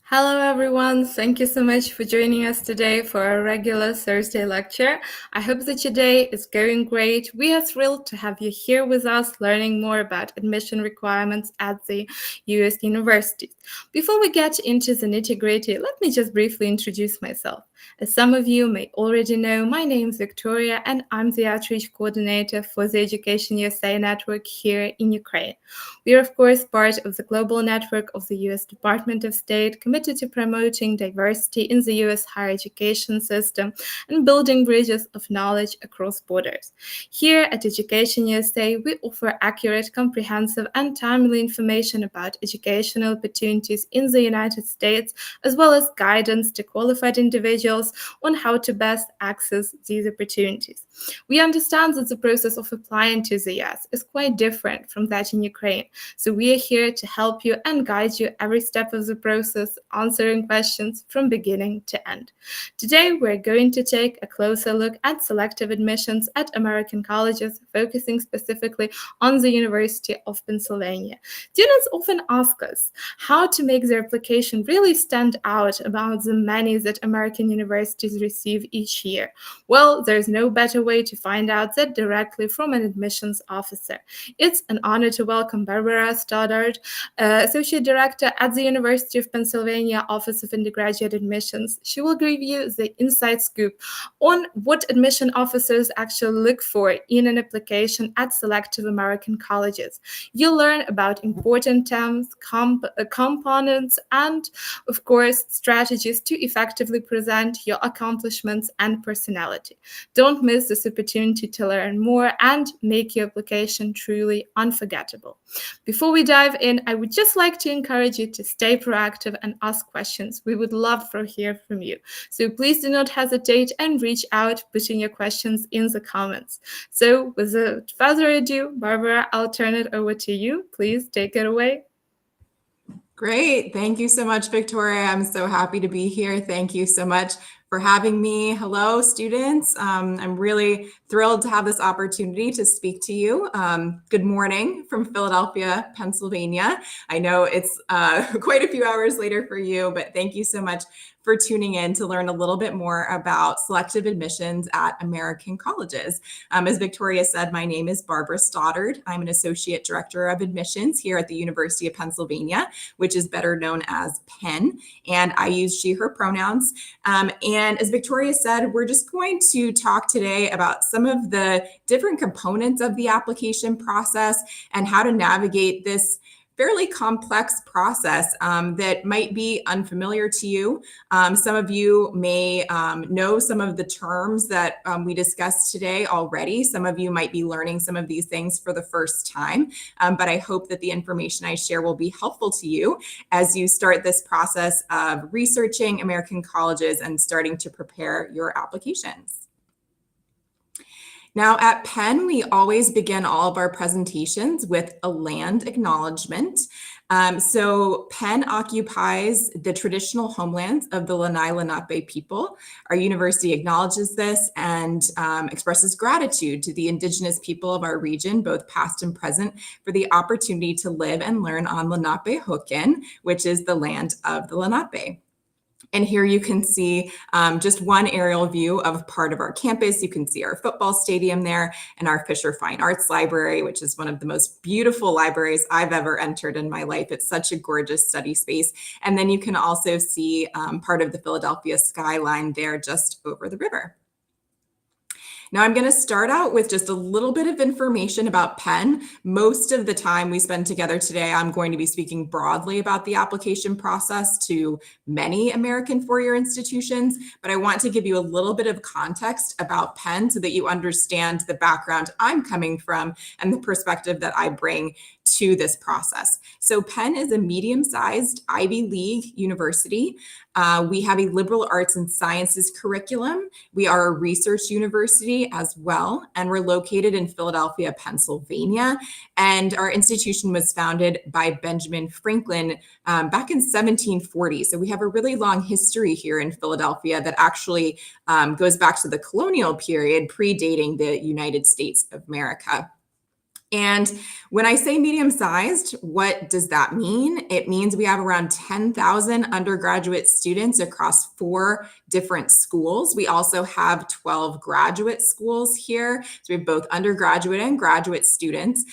Hello everyone, thank you so much for joining us today for our regular Thursday lecture. I hope that your day is going great. We are thrilled to have you here with us learning more about admission requirements at the US universities. Before we get into the nitty-gritty, let me just briefly introduce myself. As some of you may already know, my name is Victoria and I'm the outreach coordinator for the Education USA network here in Ukraine. We are, of course, part of the global network of the US Department of State, committed to promoting diversity in the US higher education system and building bridges of knowledge across borders. Here at Education USA, we offer accurate, comprehensive, and timely information about educational opportunities in the United States, as well as guidance to qualified individuals on how to best access these opportunities. We understand that the process of applying to the US is quite different from that in Ukraine, so we are here to help you and guide you every step of the process, answering questions from beginning to end. Today, we're going to take a closer look at selective admissions at American colleges, focusing specifically on the University of Pennsylvania. Students often ask us how to make their application really stand out about the many that American universities receive each year. Well, there's no better way to find out that directly from an admissions officer. It's an honor to welcome Barbarою Stoddard, Associate Director at the University of Pennsylvania Office of Undergraduate Admissions. She will give you the inside scoop on what admission officers actually look for in an application at selective American colleges. You'll learn about important terms, components, and, of course, strategies to effectively present your accomplishments and personality. Don't miss this opportunity to learn more and make your application truly unforgettable. Before we dive in, I would just like to encourage you to stay proactive and ask questions. We would love to hear from you. So please do not hesitate and reach out, putting your questions in the comments. So without further ado, Barbara, I'll turn it over to you. Please take it away. Great. Thank you so much, Victoria. I'm so happy to be here. Thank you so much for having me. Hello, students. I'm really thrilled to have this opportunity to speak to you. Good morning from Philadelphia, Pennsylvania. I know it's quite a few hours later for you, but thank you so much for tuning in to learn a little bit more about selective admissions at American colleges. As Victoria said, my name is Barbarою Stoddard. I'm an Associate Director of Admissions here at the University of Pennsylvania, which is better known as Penn, and I use she, her pronouns. And as Victoria said, we're just going to talk today about some of the different components of the application process and how to navigate this fairly complex process that might be unfamiliar to you. Some of you may know some of the terms that we discussed today already. Some of you might be learning some of these things for the first time, but I hope that the information I share will be helpful to you as you start this process of researching American colleges and starting to prepare your applications. Now at Penn, we always begin all of our presentations with a land acknowledgement. So Penn occupies the traditional homelands of the Lenni Lenape people. Our university acknowledges this and expresses gratitude to the indigenous people of our region, both past and present, for the opportunity to live and learn on Lenape Hoken, which is the land of the Lenape. And here you can see just one aerial view of part of our campus. You can see our football stadium there and our Fisher Fine Arts Library, which is one of the most beautiful libraries I've ever entered in my life. It's such a gorgeous study space. And then you can also see part of the Philadelphia skyline there just over the river. Now I'm going to start out with just a little bit of information about Penn. Most of the time we spend together today, I'm going to be speaking broadly about the application process to many American four-year institutions, but I want to give you a little bit of context about Penn so that you understand the background I'm coming from and the perspective that I bring to this process. So Penn is a medium-sized Ivy League university. We have a liberal arts and sciences curriculum. We are a research university as well, and we're located in Philadelphia, Pennsylvania. And our institution was founded by Benjamin Franklin back in 1740. So we have a really long history here in Philadelphia that actually goes back to the colonial period, predating the United States of America. And when I say medium-sized, what does that mean? It means we have around 10,000 undergraduate students across 4 different schools. We also have 12 graduate schools here. So we have both undergraduate and graduate students.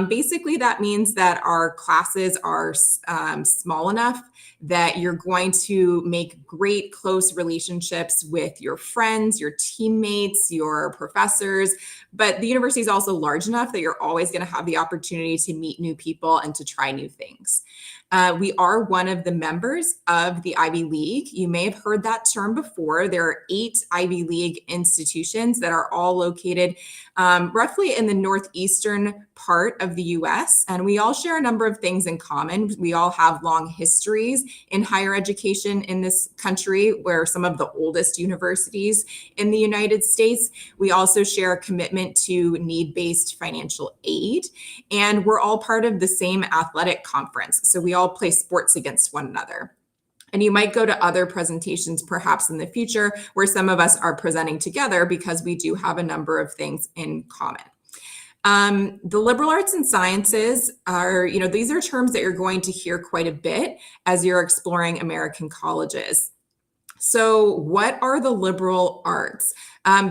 Basically, that means that our classes are small enough that you're going to make great close relationships with your friends, your teammates, your professors. But the university is also large enough that you're always going to have the opportunity to meet new people and to try new things. We are one of the members of the Ivy League. You may have heard that term before. There are 8 Ivy League institutions that are all located roughly in the northeastern part of the US. And we all share a number of things in common. We all have long histories in higher education in this country. We're some of the oldest universities in the United States. We also share a commitment to need-based financial aid. And we're all part of the same athletic conference. So we all play sports against one another. And you might go to other presentations perhaps in the future where some of us are presenting together because we do have a number of things in common. The liberal arts and sciences are, these are terms that you're going to hear quite a bit as you're exploring American colleges. So what are the liberal arts?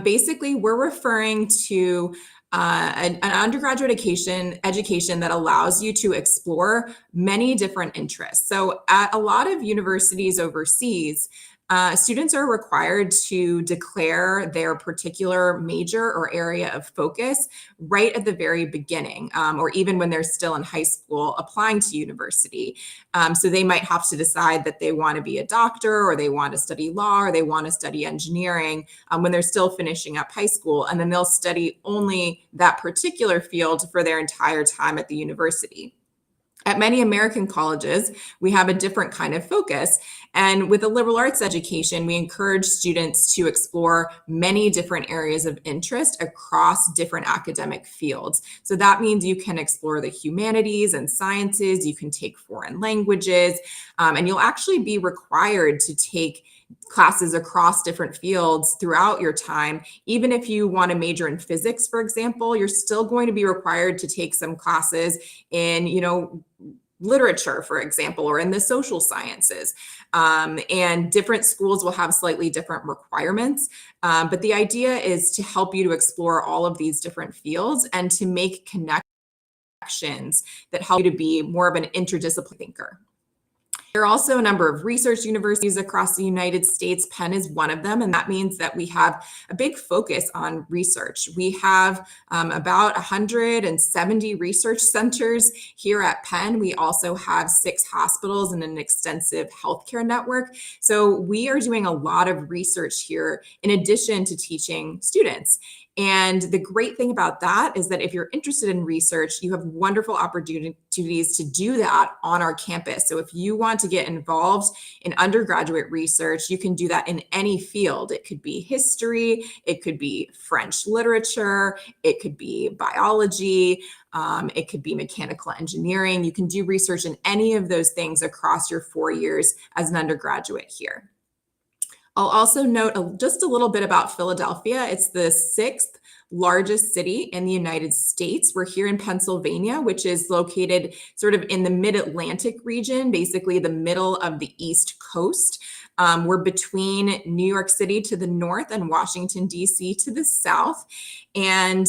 Basically, we're referring to an undergraduate education that allows you to explore many different interests. So at a lot of universities overseas, students are required to declare their particular major or area of focus right at the very beginning, or even when they're still in high school applying to university. So they might have to decide that they want to be a doctor, or they want to study law, or they want to study engineering when they're still finishing up high school. And then they'll study only that particular field for their entire time at the university. At many American colleges, we have a different kind of focus. And with a liberal arts education, we encourage students to explore many different areas of interest across different academic fields. So that means you can explore the humanities and sciences, you can take foreign languages, and you'll actually be required to take classes across different fields throughout your time. Even if you want to major in physics, for example, you're still going to be required to take some classes in, literature, for example, or in the social sciences. And different schools will have slightly different requirements. But the idea is to help you to explore all of these different fields and to make connections that help you to be more of an interdisciplinary thinker. There are also a number of research universities across the United States. Penn is one of them, and that means that we have a big focus on research. We have about 170 research centers here at Penn. We also have 6 hospitals and an extensive healthcare network. So we are doing a lot of research here in addition to teaching students. And the great thing about that is that if you're interested in research, you have wonderful opportunities to do that on our campus. So if you want to get involved in undergraduate research, you can do that in any field. It could be history, it could be French literature, it could be biology, it could be mechanical engineering. You can do research in any of those things across your 4 years as an undergraduate here. I'll also note just a little bit about Philadelphia. It's the 6th largest city in the United States. We're here in Pennsylvania, which is located sort of in the mid-Atlantic region, basically the middle of the East Coast. We're between New York City to the north and Washington, D.C. to the south. And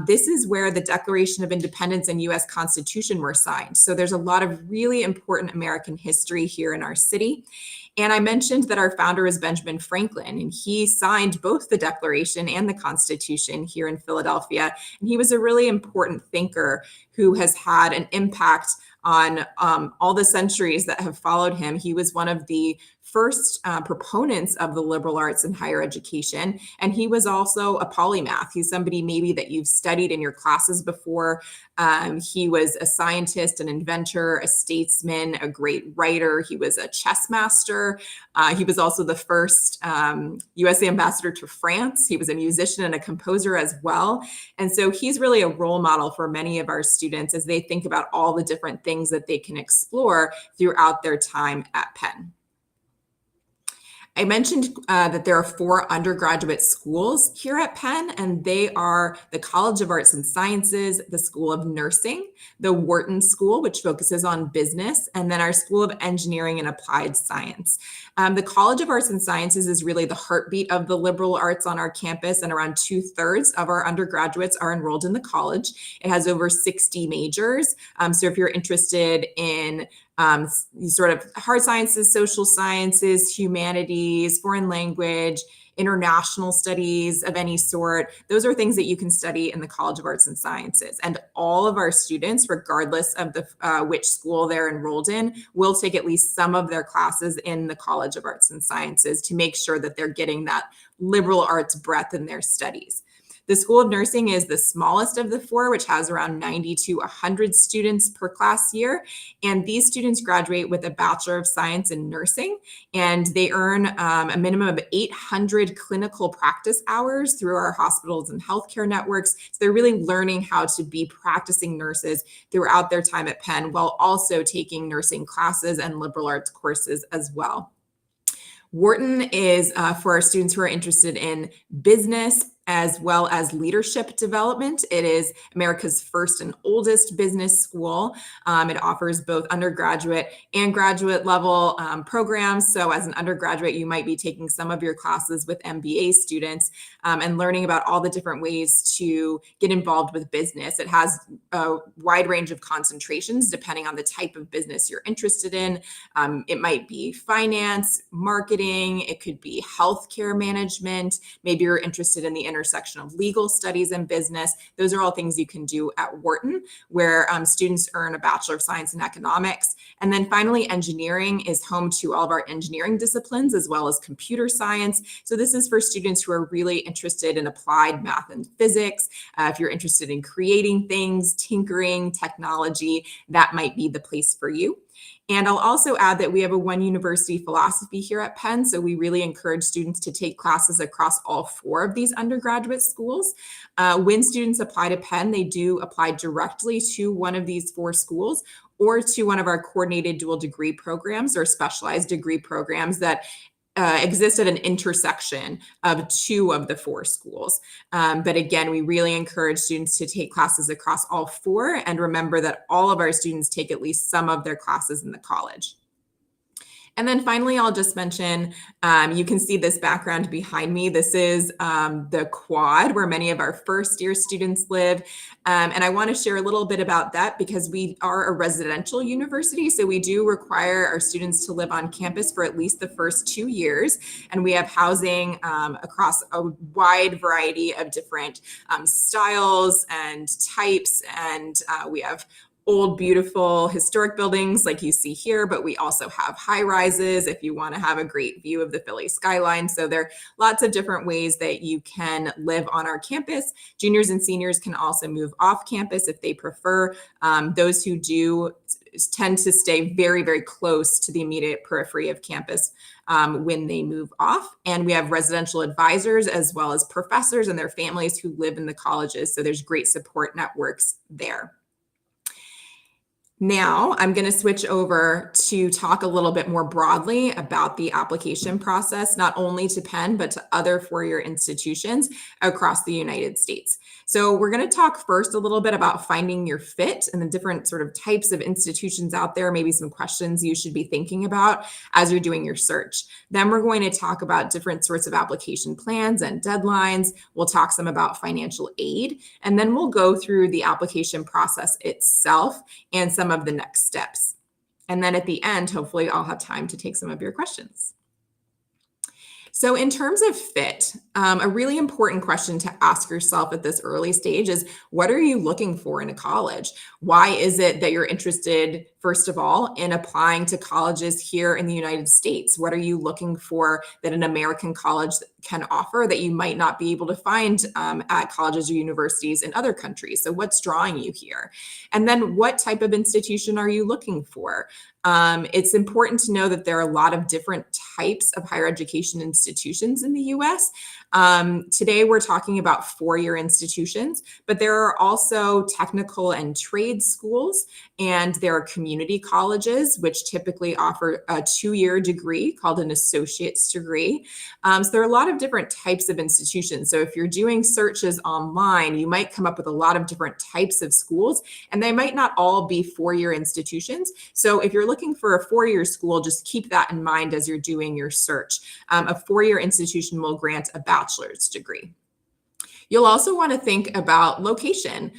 this is where the Declaration of Independence and U.S. Constitution were signed. So there's a lot of really important American history here in our city. And I mentioned that our founder is Benjamin Franklin, and he signed both the Declaration and the Constitution here in Philadelphia. And he was a really important thinker who has had an impact on all the centuries that have followed him. He was one of the first proponents of the liberal arts in higher education. And he was also a polymath. He's somebody maybe that you've studied in your classes before. He was a scientist, an inventor, a statesman, a great writer. He was a chess master. He was also the first US ambassador to France. He was a musician and a composer as well. And so he's really a role model for many of our students as they think about all the different things that they can explore throughout their time at Penn. I mentioned that there are 4 undergraduate schools here at Penn, and they are the College of Arts and Sciences, the School of Nursing, the Wharton School, which focuses on business, and then our School of Engineering and Applied Science. The College of Arts and Sciences is really the heartbeat of the liberal arts on our campus, and around 2/3 of our undergraduates are enrolled in the college. It has over 60 majors. So if you're interested in sort of hard sciences, social sciences, humanities, foreign language, international studies of any sort, those are things that you can study in the College of Arts and Sciences. And all of our students, regardless of which school they're enrolled in, will take at least some of their classes in the College of Arts and Sciences to make sure that they're getting that liberal arts breadth in their studies. The School of Nursing is the smallest of the 4, which has around 90 to 100 students per class year. And these students graduate with a Bachelor of Science in Nursing, and they earn a minimum of 800 clinical practice hours through our hospitals and healthcare networks. So they're really learning how to be practicing nurses throughout their time at Penn, while also taking nursing classes and liberal arts courses as well. Wharton is for our students who are interested in business as well as leadership development. It is America's first and oldest business school. It offers both undergraduate and graduate level programs. So as an undergraduate, you might be taking some of your classes with MBA students and learning about all the different ways to get involved with business. It has a wide range of concentrations depending on the type of business you're interested in. It might be finance, marketing, it could be healthcare management. Maybe you're interested in the intersection of legal studies and business. Those are all things you can do at Wharton, where students earn a Bachelor of Science in Economics. And then finally, engineering is home to all of our engineering disciplines, as well as computer science. So this is for students who are really interested in applied math and physics. If you're interested in creating things, tinkering, technology, that might be the place for you. And I'll also add that we have a one university philosophy here at Penn. So we really encourage students to take classes across all 4 of these undergraduate schools. When students apply to Penn, they do apply directly to one of these 4 schools or to one of our coordinated dual degree programs or specialized degree programs that exist at an intersection of 2 of the 4 schools. But again, we really encourage students to take classes across all 4, and remember that all of our students take at least some of their classes in the college. And then finally, I'll just mention, you can see this background behind me. This is the quad where many of our first year students live. And I want to share a little bit about that because we are a residential university. So we do require our students to live on campus for at least the first 2 years. And we have housing across a wide variety of different styles and types. And we have old, beautiful historic buildings like you see here, but we also have high rises if you want to have a great view of the Philly skyline. So there are lots of different ways that you can live on our campus. Juniors and seniors can also move off campus if they prefer. Those who do tend to stay very, very close to the immediate periphery of campus when they move off. And we have residential advisors as well as professors and their families who live in the colleges. So there's great support networks there. Now I'm going to switch over to talk a little bit more broadly about the application process, not only to Penn, but to other four-year institutions across the United States. So we're going to talk first a little bit about finding your fit and the different sort of types of institutions out there, maybe some questions you should be thinking about as you're doing your search. Then we're going to talk about different sorts of application plans and deadlines. We'll talk some about financial aid, and then we'll go through the application process itself and some of the next steps. And then at the end, hopefully I'll have time to take some of your questions. So in terms of fit, a really important question to ask yourself at this early stage is, what are you looking for in a college? Why is it that you're interested, first of all, in applying to colleges here in the United States? What are you looking for that an American college can offer that you might not be able to find at colleges or universities in other countries? So what's drawing you here? And then what type of institution are you looking for? It's important to know that there are a lot of different types of higher education institutions in the US. Today, we're talking about four-year institutions, but there are also technical and trade schools, and there are community colleges, which typically offer a two-year degree called an associate's degree. So there are a lot of different types of institutions. So if you're doing searches online, you might come up with a lot of different types of schools, and they might not all be four-year institutions. So if you're looking for a four-year school, just keep that in mind as you're doing your search. A four-year institution will grant a bachelor's degree. You'll also want to think about location.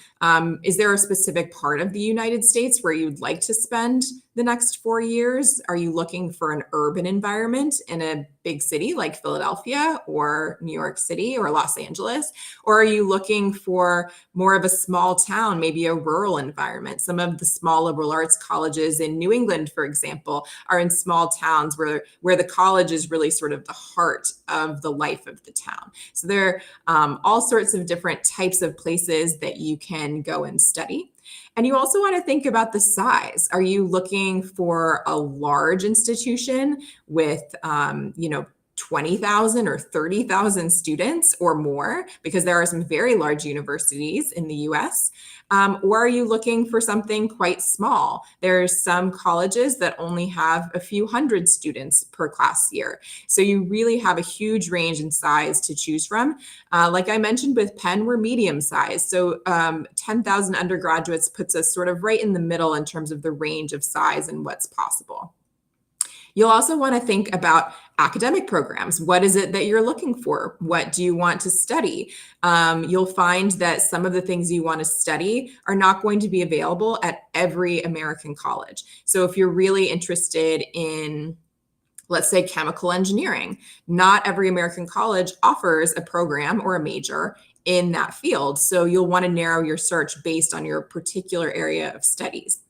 Is there a specific part of the United States where you'd like to spend the next 4 years? Are you looking for an urban environment in a big city like Philadelphia or New York City or Los Angeles? Or are you looking for more of a small town, maybe a rural environment? Some of the small liberal arts colleges in New England, for example, are in small towns where the college is really sort of the heart of the life of the town. So there are all sorts of different types of places that you can go and study. And you also want to think about the size. Are you looking for a large institution with, 20,000 or 30,000 students or more, because there are some very large universities in the US? Or are you looking for something quite small? There's some colleges that only have a few hundred students per class year. So you really have a huge range in size to choose from. Like I mentioned with Penn, we're medium size. So 10,000 undergraduates puts us sort of right in the middle in terms of the range of size and what's possible. You'll also want to think about academic programs. What is it that you're looking for? What do you want to study? You'll find that some of the things you want to study are not going to be available at every American college. So if you're really interested in, let's say, chemical engineering, not every American college offers a program or a major in that field. So you'll want to narrow your search based on your particular area of studies.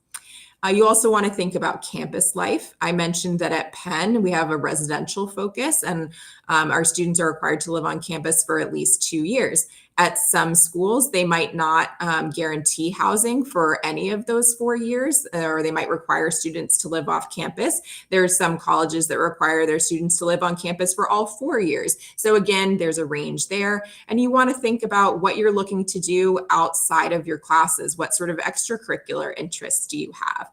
You also want to think about campus life. I mentioned that at Penn, we have a residential focus, and our students are required to live on campus for at least 2 years. At some schools, they might not guarantee housing for any of those 4 years, or they might require students to live off campus. There are some colleges that require their students to live on campus for all 4 years. So again, there's a range there. And you want to think about what you're looking to do outside of your classes. What sort of extracurricular interests do you have?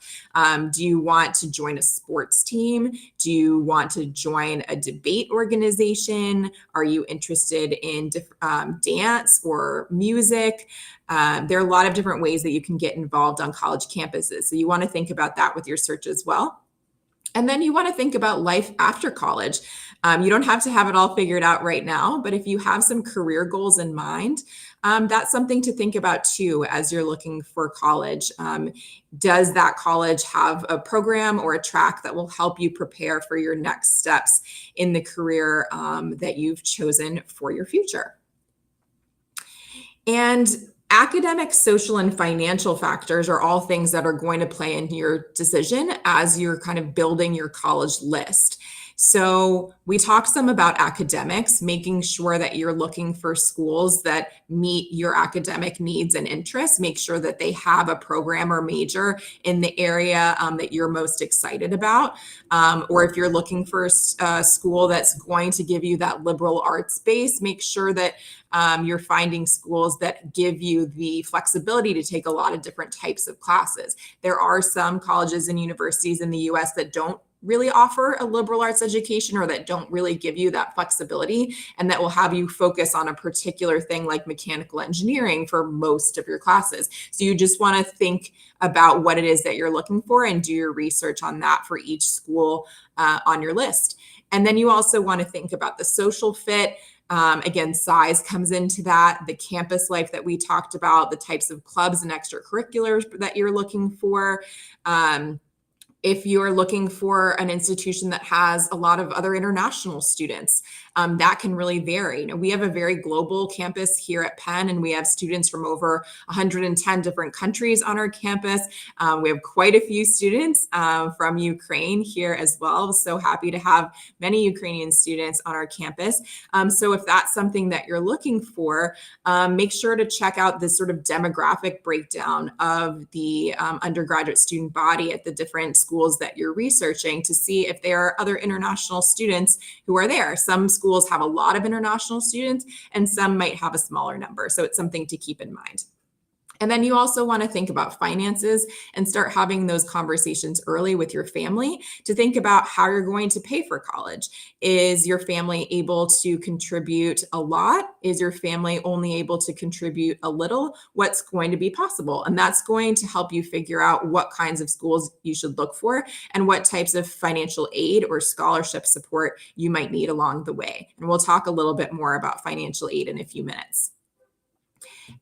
Do you want to join a sports team? Do you want to join a debate organization? Are you interested in dance or music? There are a lot of different ways that you can get involved on college campuses. So you want to think about that with your search as well. And then you want to think about life after college. You don't have to have it all figured out right now, but if you have some career goals in mind, that's something to think about too as you're looking for college. Does that college have a program or a track that will help you prepare for your next steps in the career that you've chosen for your future? And academic, social, and financial factors are all things that are going to play into your decision as you're kind of building your college list. So we talked some about academics, making sure that you're looking for schools that meet your academic needs and interests. Make sure that they have a program or major in the area that you're most excited about. Or if you're looking for a school that's going to give you that liberal arts base, make sure that you're finding schools that give you the flexibility to take a lot of different types of classes. There are some colleges and universities in the US that don't really offer a liberal arts education, or that don't really give you that flexibility, and that will have you focus on a particular thing like mechanical engineering for most of your classes. So you just want to think about what it is that you're looking for and do your research on that for each school on your list. And then you also want to think about the social fit. Again, size comes into that, the campus life that we talked about, the types of clubs and extracurriculars that you're looking for. If you're looking for an institution that has a lot of other international students, that can really vary. We have a very global campus here at Penn, and we have students from over 110 different countries on our campus. We have quite a few students from Ukraine here as well. So happy to have many Ukrainian students on our campus. So if that's something that you're looking for, make sure to check out this sort of demographic breakdown of the undergraduate student body at the different schools that you're researching to see if there are other international students who are there. Some schools schools have a lot of international students and some might have a smaller number. So it's something to keep in mind. And then you also want to think about finances and start having those conversations early with your family to think about how you're going to pay for college. Is your family able to contribute a lot? Is your family only able to contribute a little? What's going to be possible? And that's going to help you figure out what kinds of schools you should look for and what types of financial aid or scholarship support you might need along the way. And we'll talk a little bit more about financial aid in a few minutes.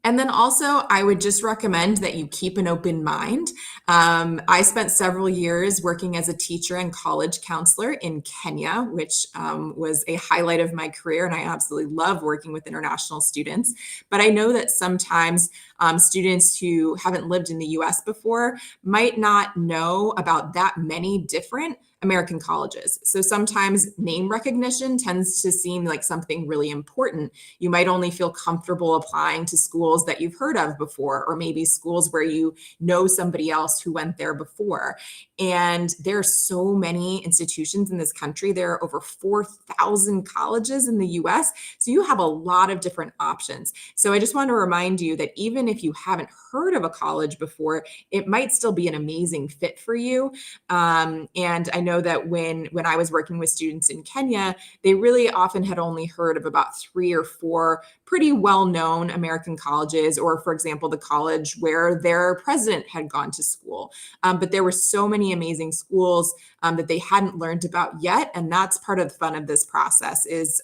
And then also, I would just recommend that you keep an open mind. I spent several years working as a teacher and college counselor in Kenya, which was a highlight of my career, and I absolutely love working with international students. But I know that sometimes students who haven't lived in the US before might not know about that many different American colleges. So sometimes name recognition tends to seem like something really important. You might only feel comfortable applying to schools that you've heard of before, or maybe schools where you know somebody else who went there before. And there are so many institutions in this country. There are over 4,000 colleges in the US. So you have a lot of different options. So I just want to remind you that even if you haven't heard of a college before, it might still be an amazing fit for you. And I know that when I was working with students in Kenya, they really often had only heard of about 3 or 4 pretty well-known American colleges, or for example, the college where their president had gone to school. But there were so many amazing schools that they hadn't learned about yet. And that's part of the fun of this process, is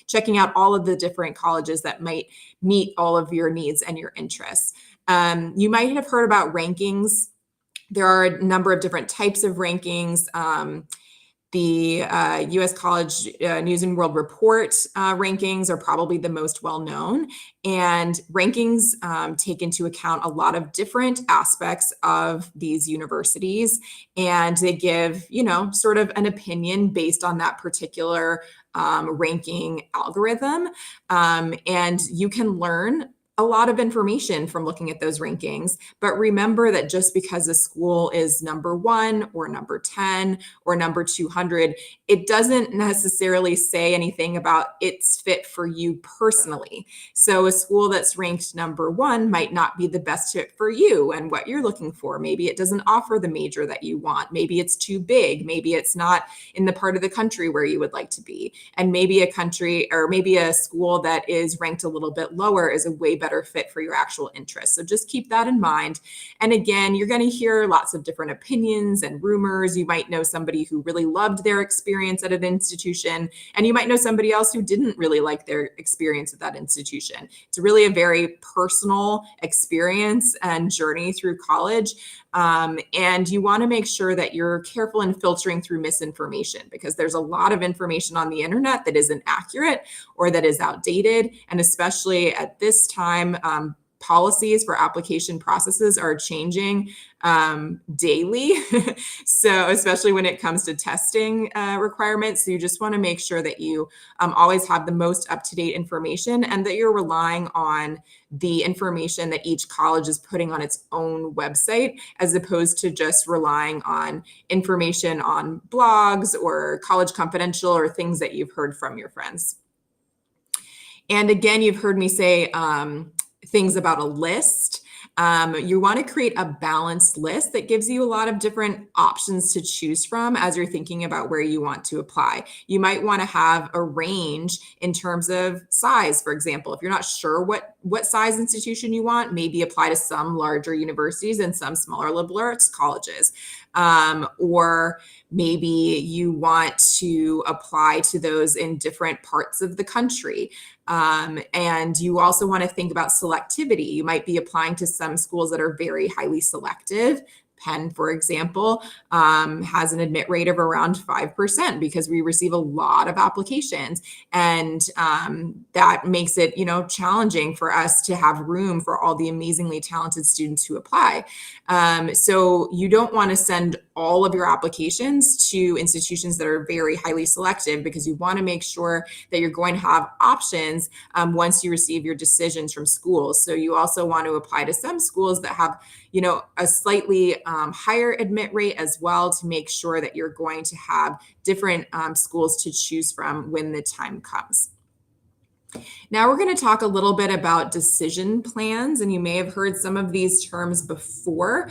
checking out all of the different colleges that might meet all of your needs and your interests. You might have heard about rankings. There are a number of different types of rankings. The U.S. College News and World Report rankings are probably the most well-known. And rankings take into account a lot of different aspects of these universities. And they give, sort of an opinion based on that particular ranking algorithm. And you can learn a lot of information from looking at those rankings. But remember that just because a school is number 1 or number 10 or number 200, it doesn't necessarily say anything about its fit for you personally. So a school that's ranked number 1 might not be the best fit for you and what you're looking for. Maybe it doesn't offer the major that you want. Maybe it's too big. Maybe it's not in the part of the country where you would like to be. And maybe a school that is ranked a little bit lower is a way better fit for your actual interests. So just keep that in mind. And again, you're going to hear lots of different opinions and rumors. You might know somebody who really loved their experience at an institution, and you might know somebody else who didn't really like their experience at that institution. It's really a very personal experience and journey through college. And you want to make sure that you're careful in filtering through misinformation, because there's a lot of information on the internet that isn't accurate or that is outdated. And especially at this time, policies for application processes are changing daily. So especially when it comes to testing requirements, so you just want to make sure that you always have the most up-to-date information, and that you're relying on the information that each college is putting on its own website, as opposed to just relying on information on blogs or College Confidential or things that you've heard from your friends. And again, you've heard me say things about a list. You want to create a balanced list that gives you a lot of different options to choose from as you're thinking about where you want to apply. You might want to have a range in terms of size. For example, if you're not sure what size institution you want, maybe apply to some larger universities and some smaller liberal arts colleges. Or maybe you want to apply to those in different parts of the country. And you also want to think about selectivity. You might be applying to some schools that are very highly selective. Penn, for example, has an admit rate of around 5% because we receive a lot of applications. And that makes it, challenging for us to have room for all the amazingly talented students who apply. So you don't want to send all of your applications to institutions that are very highly selective, because you want to make sure that you're going to have options once you receive your decisions from schools. So you also want to apply to some schools that have, a slightly higher admit rate as well, to make sure that you're going to have different schools to choose from when the time comes. Now we're going to talk a little bit about decision plans, and you may have heard some of these terms before.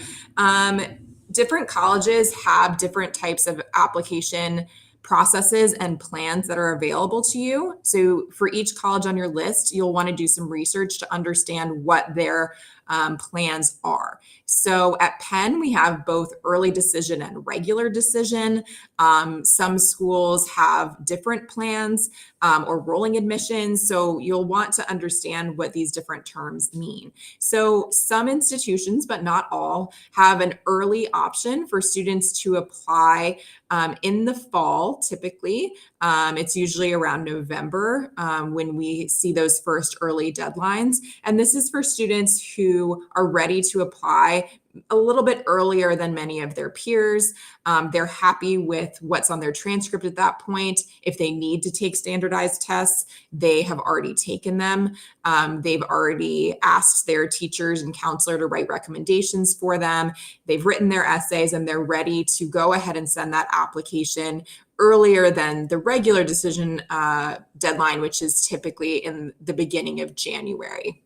Different colleges have different types of application processes and plans that are available to you. So for each college on your list, you'll want to do some research to understand what their plans are. So at Penn, we have both early decision and regular decision. Some schools have different plans or rolling admissions. So you'll want to understand what these different terms mean. So some institutions, but not all, have an early option for students to apply in the fall, typically. It's usually around November when we see those first early deadlines. And this is for students who are ready to apply a little bit earlier than many of their peers. They're happy with what's on their transcript at that point. If they need to take standardized tests, they have already taken them. They've already asked their teachers and counselor to write recommendations for them. They've written their essays, and they're ready to go ahead and send that application earlier than the regular decision deadline, which is typically in the beginning of January.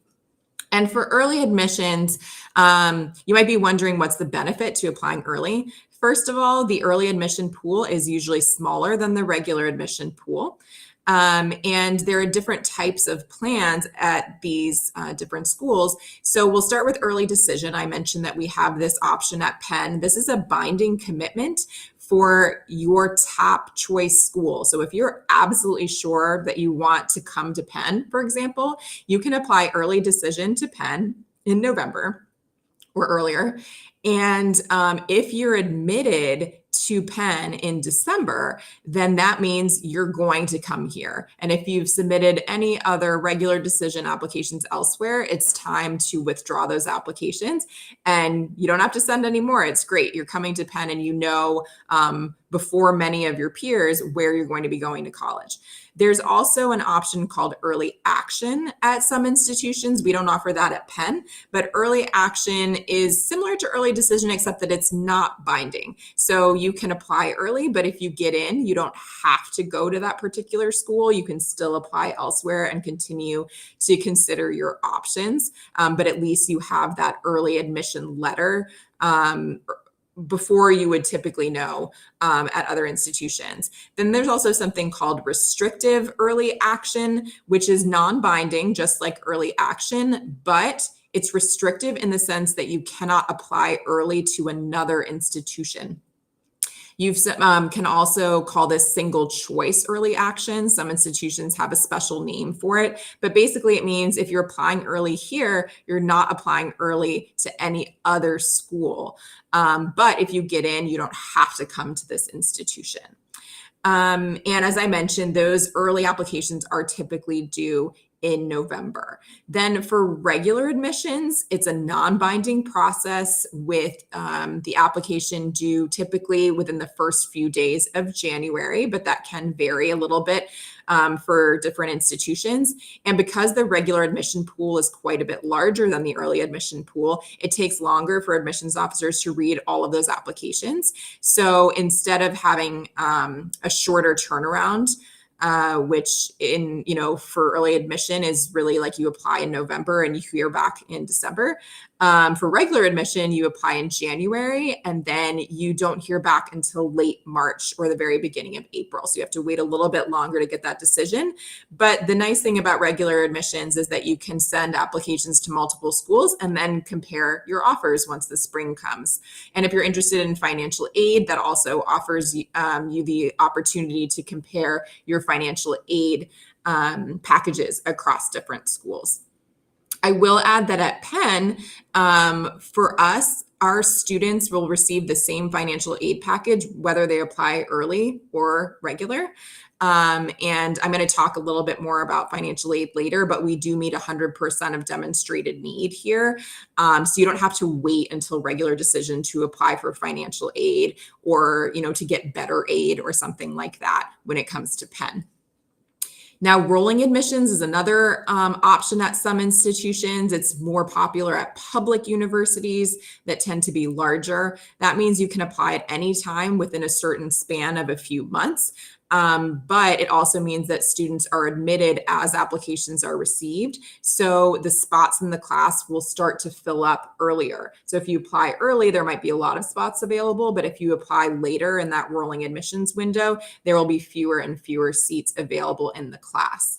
And for early admissions, you might be wondering, what's the benefit to applying early? First of all, the early admission pool is usually smaller than the regular admission pool. And there are different types of plans at these different schools. So we'll start with early decision. I mentioned that we have this option at Penn. This is a binding commitment for your top choice school. So if you're absolutely sure that you want to come to Penn, for example, you can apply early decision to Penn in November or earlier. And if you're admitted to Penn in December, then that means you're going to come here. And if you've submitted any other regular decision applications elsewhere, it's time to withdraw those applications, and you don't have to send any more. It's great. You're coming to Penn, and before many of your peers where you're going to be going to college. There's also an option called early action at some institutions. We don't offer that at Penn, but early action is similar to early decision, except that it's not binding. So you can apply early, but if you get in, you don't have to go to that particular school. You can still apply elsewhere and continue to consider your options. But at least you have that early admission letter before you would typically know at other institutions. Then there's also something called restrictive early action, which is non-binding, just like early action, but it's restrictive in the sense that you cannot apply early to another institution. You can also call this single choice early action. Some institutions have a special name for it, but basically it means if you're applying early here, you're not applying early to any other school. But if you get in, you don't have to come to this institution. And as I mentioned, those early applications are typically due in November. Then for regular admissions, it's a non-binding process with the application due typically within the first few days of January, but that can vary a little bit for different institutions. And because the regular admission pool is quite a bit larger than the early admission pool, it takes longer for admissions officers to read all of those applications. So instead of having a shorter turnaround, which for early admission is really like you apply in November and you hear back in December. For regular admission, you apply in January and then you don't hear back until late March or the very beginning of April. So you have to wait a little bit longer to get that decision. But the nice thing about regular admissions is that you can send applications to multiple schools and then compare your offers once the spring comes. And if you're interested in financial aid, that also offers you the opportunity to compare your financial aid packages across different schools. I will add that at Penn, for us, our students will receive the same financial aid package, whether they apply early or regular. And I'm going to talk a little bit more about financial aid later, but we do meet 100% of demonstrated need here. So you don't have to wait until regular decision to apply for financial aid or, to get better aid or something like that when it comes to Penn. Now, rolling admissions is another option at some institutions. It's more popular at public universities that tend to be larger. That means you can apply at any time within a certain span of a few months. But it also means that students are admitted as applications are received. So the spots in the class will start to fill up earlier. So if you apply early, there might be a lot of spots available. But if you apply later in that rolling admissions window, there will be fewer and fewer seats available in the class.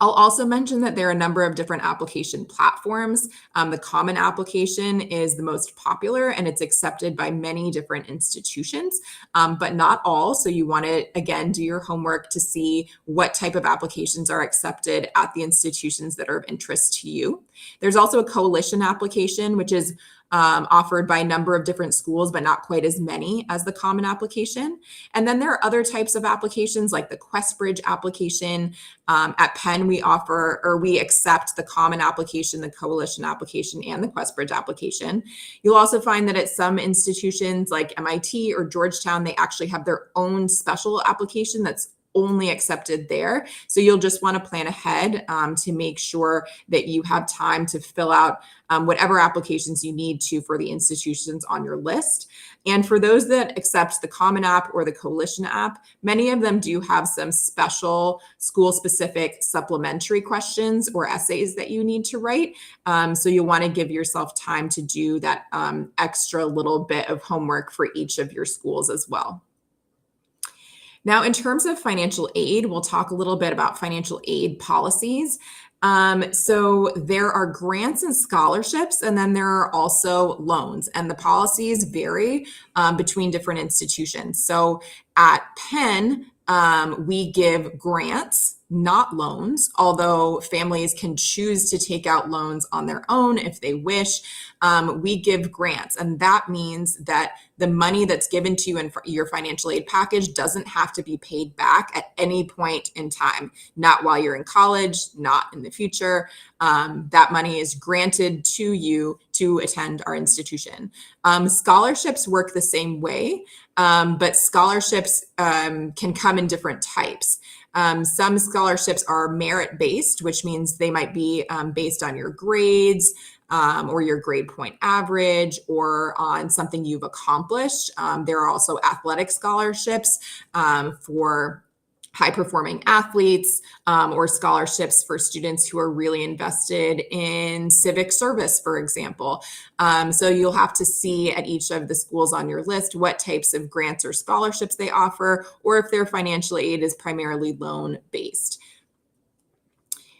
I'll also mention that there are a number of different application platforms. The Common Application is the most popular, and it's accepted by many different institutions, but not all. So you want to, again, do your homework to see what type of applications are accepted at the institutions that are of interest to you. There's also a coalition application, which is offered by a number of different schools, but not quite as many as the Common Application. And then there are other types of applications like the QuestBridge application. At Penn, we accept the Common Application, the Coalition application, and the QuestBridge application. You'll also find that at some institutions like MIT or Georgetown, they actually have their own special application that's only accepted there. So you'll just want to plan ahead to make sure that you have time to fill out whatever applications you need to for the institutions on your list. And for those that accept the Common App or the Coalition app, many of them do have some special school-specific supplementary questions or essays that you need to write. So you'll want to give yourself time to do that extra little bit of homework for each of your schools as well. Now, in terms of financial aid, we'll talk a little bit about financial aid policies. So there are grants and scholarships, and then there are also loans, and the policies vary between different institutions. So at Penn, we give grants, not loans, although families can choose to take out loans on their own if they wish. We give grants, and that means that the money that's given to you in your financial aid package doesn't have to be paid back at any point in time, not while you're in college, not in the future. That money is granted to you to attend our institution. Scholarships work the same way, but scholarships can come in different types. Some scholarships are merit-based, which means they might be based on your grades or your grade point average or on something you've accomplished. There are also athletic scholarships for high-performing athletes or scholarships for students who are really invested in civic service, for example. So you'll have to see at each of the schools on your list what types of grants or scholarships they offer, or if their financial aid is primarily loan-based.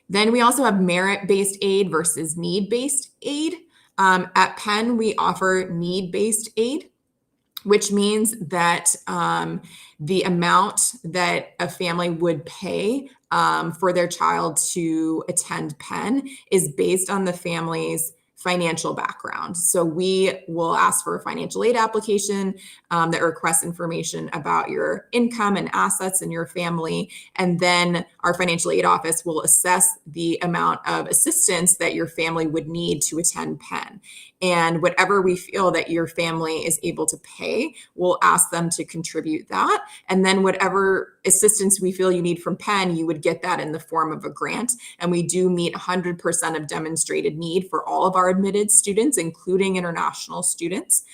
Then we also have merit-based aid versus need-based aid. At Penn, we offer need-based aid, which means that the amount that a family would pay for their child to attend Penn is based on the family's financial background. So we will ask for a financial aid application that requests information about your income and assets in your family. And then our financial aid office will assess the amount of assistance that your family would need to attend Penn. And whatever we feel that your family is able to pay, we'll ask them to contribute that. And then whatever assistance we feel you need from Penn, you would get that in the form of a grant. And we do meet 100% of demonstrated need for all of our admitted students, including international students.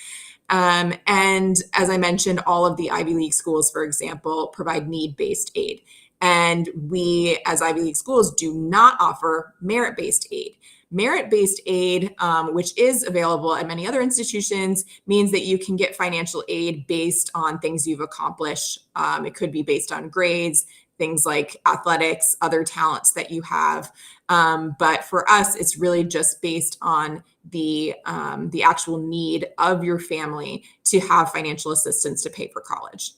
And as I mentioned, all of the Ivy League schools, for example, provide need-based aid. And we, as Ivy League schools, do not offer merit-based aid. Merit-based aid, which is available at many other institutions, means that you can get financial aid based on things you've accomplished. It could be based on grades, things like athletics, other talents that you have. But for us, it's really just based on the actual need of your family to have financial assistance to pay for college.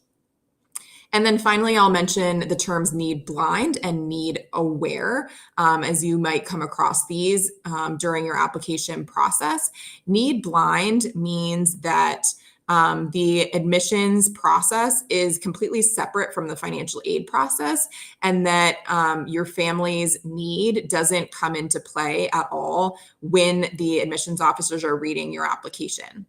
And then finally, I'll mention the terms need blind and need aware, as you might come across these during your application process. Need blind means that The admissions process is completely separate from the financial aid process, and that your family's need doesn't come into play at all when the admissions officers are reading your application.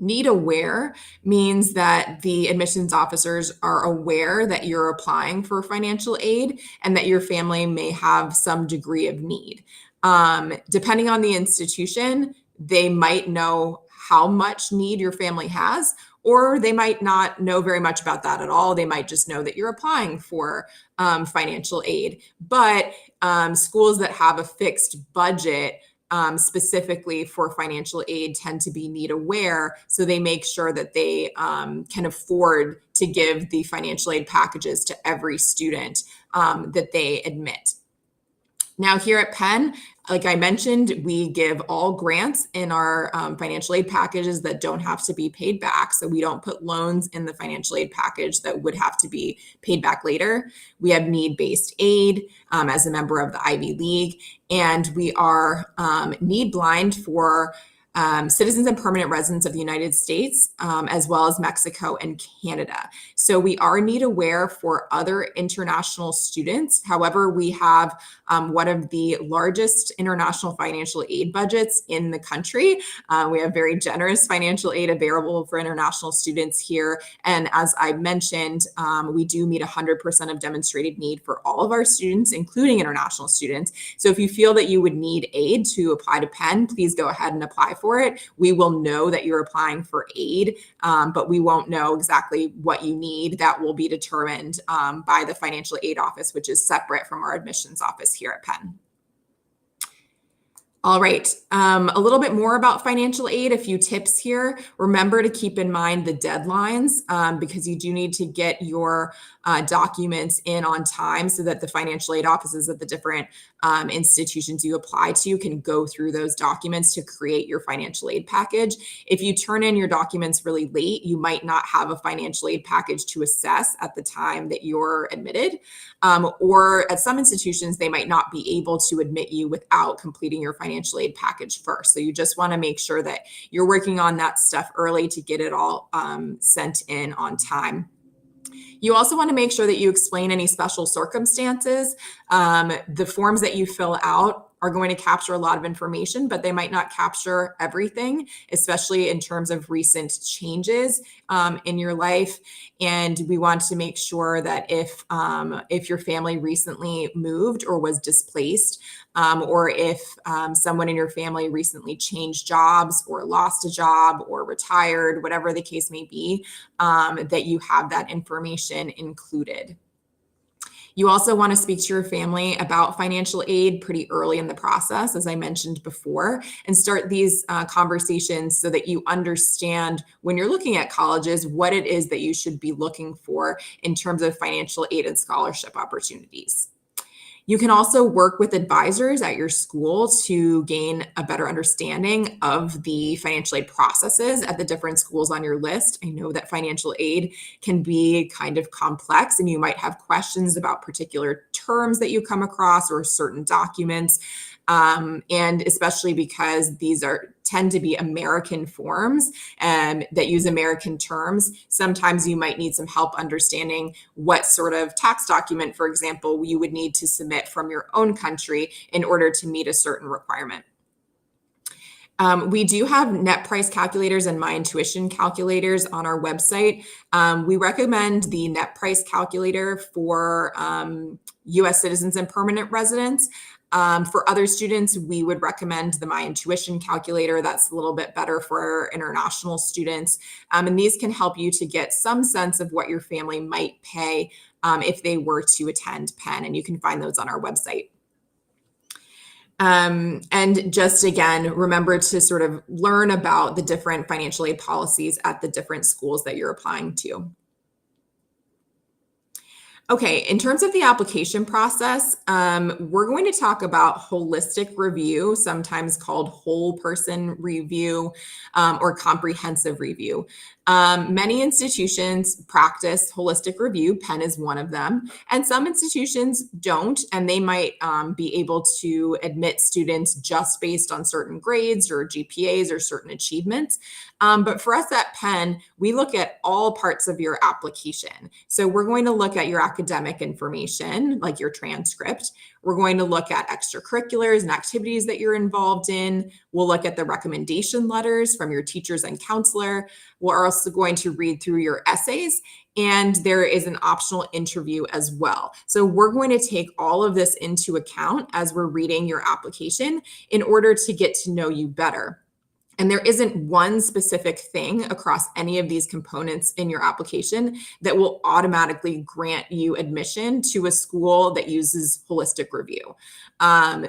Need aware means that the admissions officers are aware that you're applying for financial aid and that your family may have some degree of need. Depending on the institution, they might know how much need your family has, or they might not know very much about that at all. They might just know that you're applying for financial aid. But schools that have a fixed budget specifically for financial aid tend to be need aware, so they make sure that they can afford to give the financial aid packages to every student that they admit. Now here at Penn, like I mentioned, we give all grants in our financial aid packages that don't have to be paid back. So we don't put loans in the financial aid package that would have to be paid back later. We have need-based aid as a member of the Ivy League, and we are need blind for citizens and permanent residents of the United States, as well as Mexico and Canada. So we are need aware for other international students. However, we have one of the largest international financial aid budgets in the country. We have very generous financial aid available for international students here. And as I mentioned, we do meet 100% of demonstrated need for all of our students, including international students. So if you feel that you would need aid to apply to Penn, please go ahead and apply for it. We will know that you're applying for aid, but we won't know exactly what you need. That will be determined by the financial aid office, which is separate from our admissions office here at Penn. All right, a little bit more about financial aid, a few tips here. Remember to keep in mind the deadlines because you do need to get your documents in on time so that the financial aid offices at the different institutions you apply to can go through those documents to create your financial aid package. If you turn in your documents really late, you might not have a financial aid package to assess at the time that you're admitted. Or at some institutions, they might not be able to admit you without completing your financial aid package first. So you just want to make sure that you're working on that stuff early to get it all sent in on time. You also want to make sure that you explain any special circumstances. The forms that you fill out are going to capture a lot of information, but they might not capture everything, especially in terms of recent changes in your life. And we want to make sure that if your family recently moved or was displaced, or if someone in your family recently changed jobs or lost a job or retired, whatever the case may be, that you have that information included. You also want to speak to your family about financial aid pretty early in the process, as I mentioned before, and start these conversations so that you understand when you're looking at colleges what it is that you should be looking for in terms of financial aid and scholarship opportunities. You can also work with advisors at your school to gain a better understanding of the financial aid processes at the different schools on your list. I know that financial aid can be kind of complex and you might have questions about particular terms that you come across or certain documents. And especially because these tend to be American forms that use American terms, sometimes you might need some help understanding what sort of tax document, for example, you would need to submit from your own country in order to meet a certain requirement. We do have net price calculators and my intuition calculators on our website. We recommend the net price calculator for U.S. citizens and permanent residents. For other students, we would recommend the My Intuition calculator. That's a little bit better for international students. And these can help you to get some sense of what your family might pay if they were to attend Penn, and you can find those on our website. And just again, remember to sort of learn about the different financial aid policies at the different schools that you're applying to. Okay, in terms of the application process, we're going to talk about holistic review, sometimes called whole person review, or comprehensive review. Many institutions practice holistic review. Penn is one of them, and some institutions don't, and they might be able to admit students just based on certain grades or GPAs or certain achievements. But for us at Penn, we look at all parts of your application. So we're going to look at your academic information, like your transcript. We're going to look at extracurriculars and activities that you're involved in. We'll look at the recommendation letters from your teachers and counselor. We're also going to read through your essays, and there is an optional interview as well. So we're going to take all of this into account as we're reading your application in order to get to know you better. And there isn't one specific thing across any of these components in your application that will automatically grant you admission to a school that uses holistic review.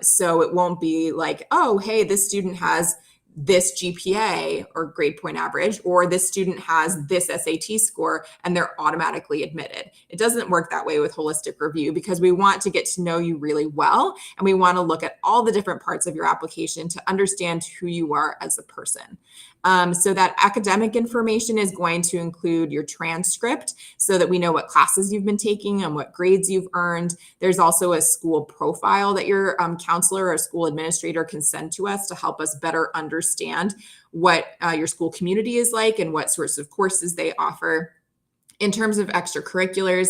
So it won't be like, oh, hey, this student has this GPA or grade point average, or this student has this SAT score and they're automatically admitted. It doesn't work that way with holistic review because we want to get to know you really well. And we want to look at all the different parts of your application to understand who you are as a person. So that academic information is going to include your transcript so that we know what classes you've been taking and what grades you've earned. There's also a school profile that your counselor or school administrator can send to us to help us better understand what your school community is like and what sorts of courses they offer. In terms of extracurriculars,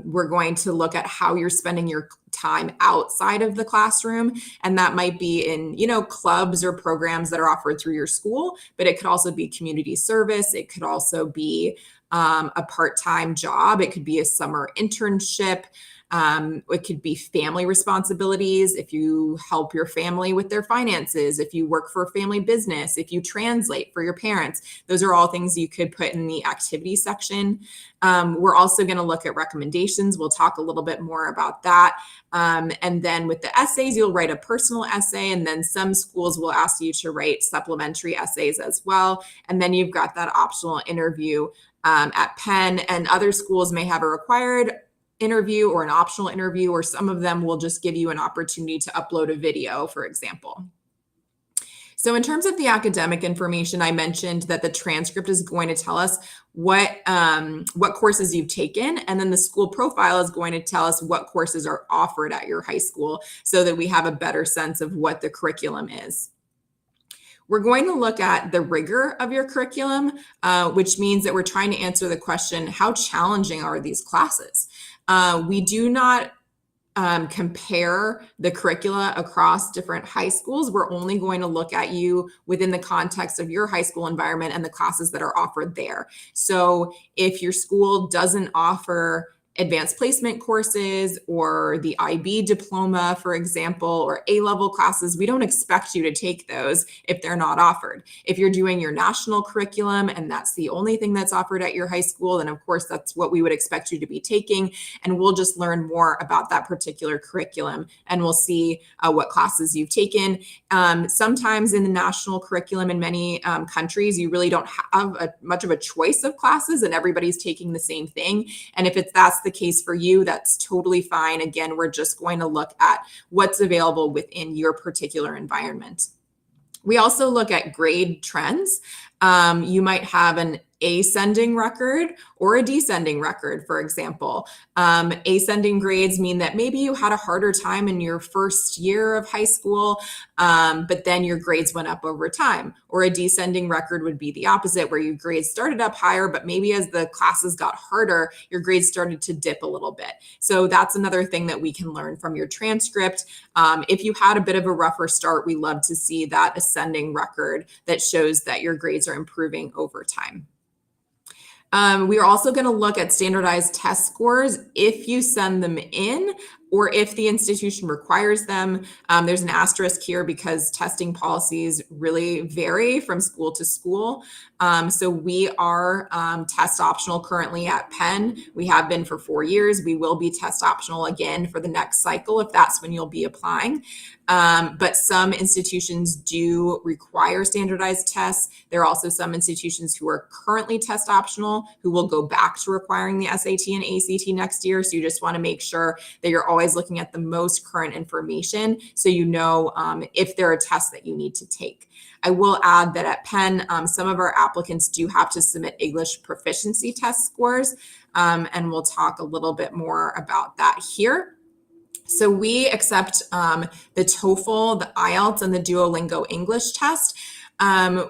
we're going to look at how you're spending your time outside of the classroom. And that might be in, clubs or programs that are offered through your school, but it could also be community service. It could also be a part-time job. It could be a summer internship. It could be family responsibilities. If you help your family with their finances, if you work for a family business, if you translate for your parents, those are all things you could put in the activity section. We're also going to look at recommendations. We'll talk a little bit more about that. And then with the essays, you'll write a personal essay, and then some schools will ask you to write supplementary essays as well. And then you've got that optional interview at Penn, and other schools may have a required interview or an optional interview, or some of them will just give you an opportunity to upload a video, for example. So in terms of the academic information, I mentioned that the transcript is going to tell us what courses you've taken, and then the school profile is going to tell us what courses are offered at your high school so that we have a better sense of what the curriculum is. We're going to look at the rigor of your curriculum, which means that we're trying to answer the question, how challenging are these classes? We do not compare the curricula across different high schools. We're only going to look at you within the context of your high school environment and the classes that are offered there. So if your school doesn't offer advanced placement courses or the IB diploma, for example, or A-level classes, we don't expect you to take those if they're not offered. If you're doing your national curriculum and that's the only thing that's offered at your high school, then of course that's what we would expect you to be taking. And we'll just learn more about that particular curriculum, and we'll see what classes you've taken. Sometimes in the national curriculum in many countries, you really don't have much of a choice of classes and everybody's taking the same thing. And if that's the case for you, that's totally fine. Again, we're just going to look at what's available within your particular environment. We also look at grade trends. You might have an ascending record or a descending record, for example. Ascending grades mean that maybe you had a harder time in your first year of high school, but then your grades went up over time. Or a descending record would be the opposite, where your grades started up higher, but maybe as the classes got harder, your grades started to dip a little bit. So that's another thing that we can learn from your transcript. If you had a bit of a rougher start, we love to see that ascending record that shows that your grades are improving over time. We are also going to look at standardized test scores if you send them in or if the institution requires them. There's an asterisk here because testing policies really vary from school to school. So we are test optional currently at Penn. We have been for 4 years. We will be test optional again for the next cycle if that's when you'll be applying. but some institutions do require standardized tests. There are also some institutions who are currently test optional who will go back to requiring the SAT and ACT next year. So you just want to make sure that you're always looking at the most current information so you know if there are tests that you need to take. I will add that at Penn, some of our applicants do have to submit English proficiency test scores, and we'll talk a little bit more about that here. So we accept the TOEFL, the IELTS, and the Duolingo English test.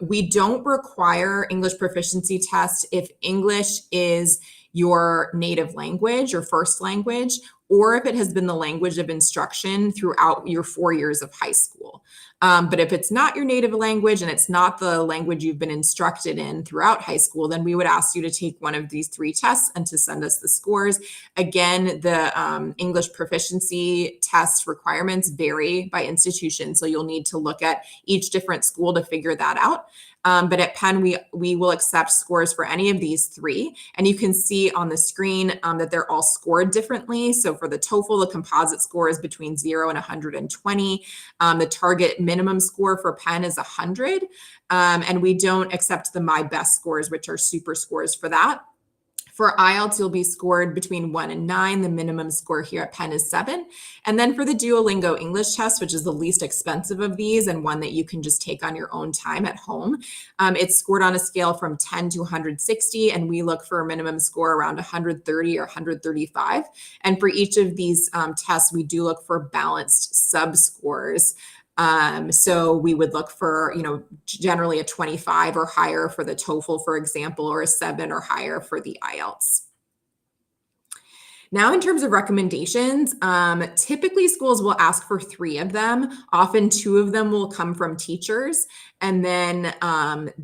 We don't require English proficiency test if English is your native language or first language, or if it has been the language of instruction throughout your 4 years of high school. But if it's not your native language and it's not the language you've been instructed in throughout high school, then we would ask you to take one of these 3 tests and to send us the scores. Again, the English proficiency test requirements vary by institution, so you'll need to look at each different school to figure that out. But at Penn, we will accept scores for any of these 3. And you can see on the screen that they're all scored differently. So for the TOEFL, the composite score is between 0 and 120. The target minimum score for Penn is 100. And we don't accept the My Best scores, which are super scores for that. For IELTS, you'll be scored between 1 and 9. The minimum score here at Penn is 7. And then for the Duolingo English test, which is the least expensive of these and one that you can just take on your own time at home, it's scored on a scale from 10 to 160, and we look for a minimum score around 130 or 135. And for each of these tests, we do look for balanced sub-scores. So we would look for, generally a 25 or higher for the TOEFL, for example, or a 7 or higher for the IELTS. Now, in terms of recommendations, typically schools will ask for 3 of them. Often 2 of them will come from teachers. And then